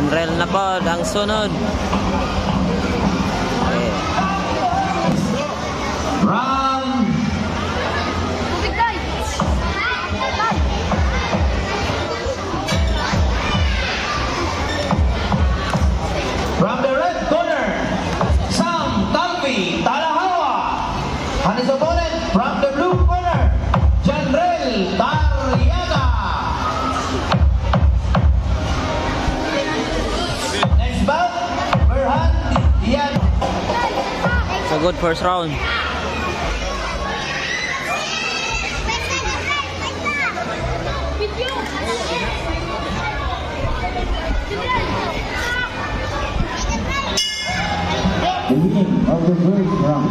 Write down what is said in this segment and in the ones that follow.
Janrel na po ang sunod. Okay. Round from the red corner, Sam Talpi Talahawa, and his opponent from the blue corner, Janrel Tarriaga. Next bout, Berhan Dian. So good first round. The winning of the first round.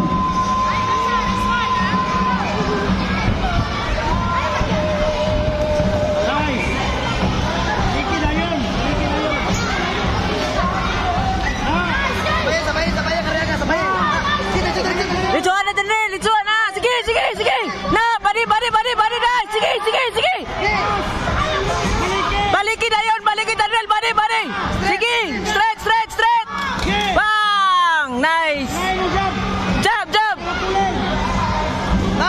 Licuan na Janrel, licuan na. Sige, sige, sige. Na, badi na. Sige, sige, sige. Balikin na yun, balikin Janrel, badi. Sige, straight. Bang, nice. Jab.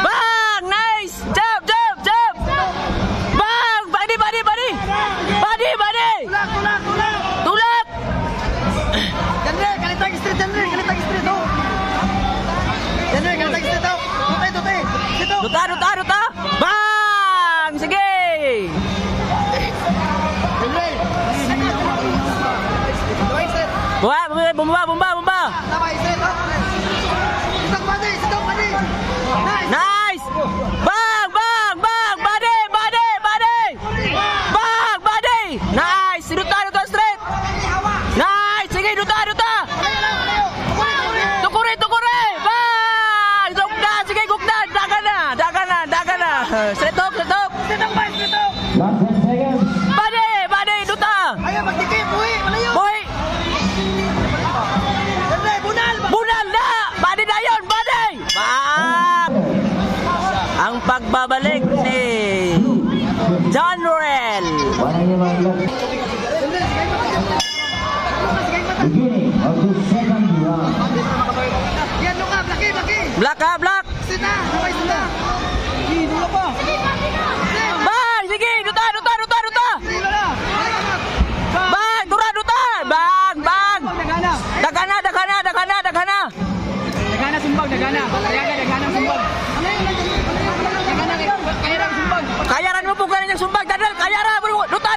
Bang, nice. Jab. Bang, badi. Tulak. Janrel, kalitag straight, Janrel, kalitag straight, oh. Janrel, kalitag straight, oh. Tutay, sito. Duta. Bang, sige. Janrel. Bumba. Tama, straight, oh. Sitok, badi. Nice. Bang, badi. Bang, badi. Nice, duta straight. Nice, sige, duta. Tukuri. Bang, gugda. Dagan na. Straight up. Last 10 seconds. Badi, duta. Ayo, magdikit, malayo. Boy, Janrel, bunal na. Badi na yun, badi. Bang. Ang pagbabalik ni Janrel. Beginning of the second round. Yan, luka, blaki. Black. Sita, dula pa. Bang, sige, duta. Dila na. Bang, duta. Bang. Dagana. Dagana sumbag. Dagana sumbag. Kayaran mo po ganyan yung sumbag, Janrel. Kayaran. Duta.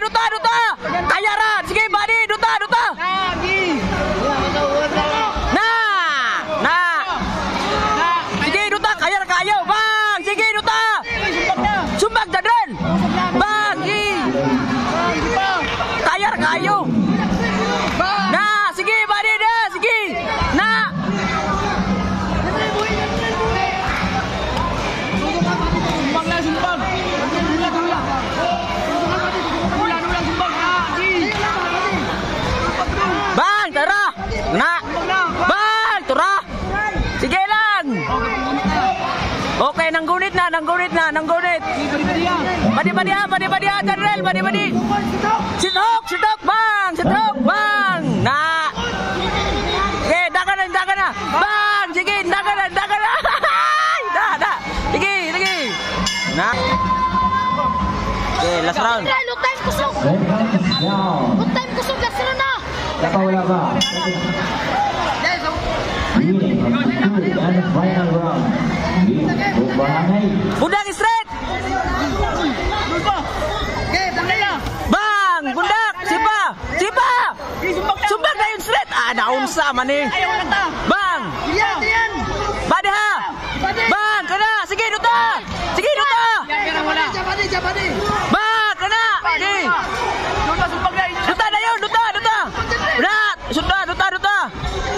Kayaran. Sige, badi, duta. Lagi. Na. Sige, duta. Kayar kayo. Bang, sige, duta. Sumbag, Janrel. Bang, kayar kayo. Na, sige, badi na. Sige. Na. Sumbag. Dula sumbag. Lagi. Bang, tara. Na. Bang, tara. Sige lang. Okay, nanggunit na. Badi, Janrel, badi. Sitok, bang. Na. Okay, dagan na. Bang, sige, dagan na. Da. Sige. Na. Okay, last round. Look time kusog. Last round na. Wala ba? Winning of the third and final round. Bundak straight. Bang, bundak. Sipa. Sumbag na yun straight. Naunsa man eh. Bang. Yan. Badi ha. Bang, kana. Sige, duta. Jabadi. Bang, kana. Sige. Duta na yun, duta. Duta.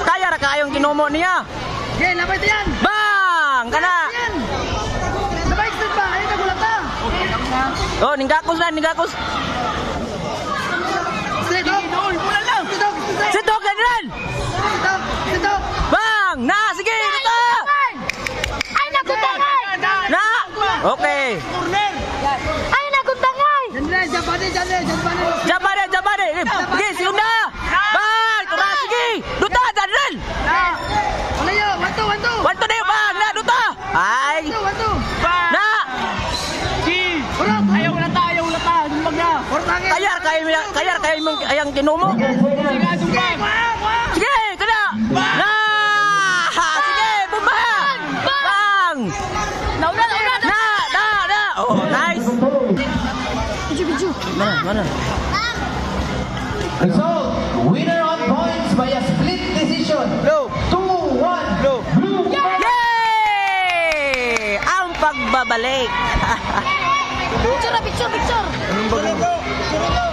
Kaya ra kayong kinomo niya. Okay, labay ito yan. Bang, kana. Labay straight ba? Ayun, nagulat na. Oh, ninggakos. Straight, oh. Bulan lang. Sitok, Janrel. Sitok. Bang, na. Sige, duta. Ay, nagutangay. Na. Okay. Corner. Ay, nagutangay. Janrel, Jabadi. Jabari. Sige, siunda. ayang kinumo. Sige, kada. Na! Sige, bumbahan. Bang! Nauna. Na! Oh, nice. Biju. Mana? Result, winner on points by a split decision. Blue. 2-1. Blue. Yay! Ang pagbabalik. Picture. Anong bagay?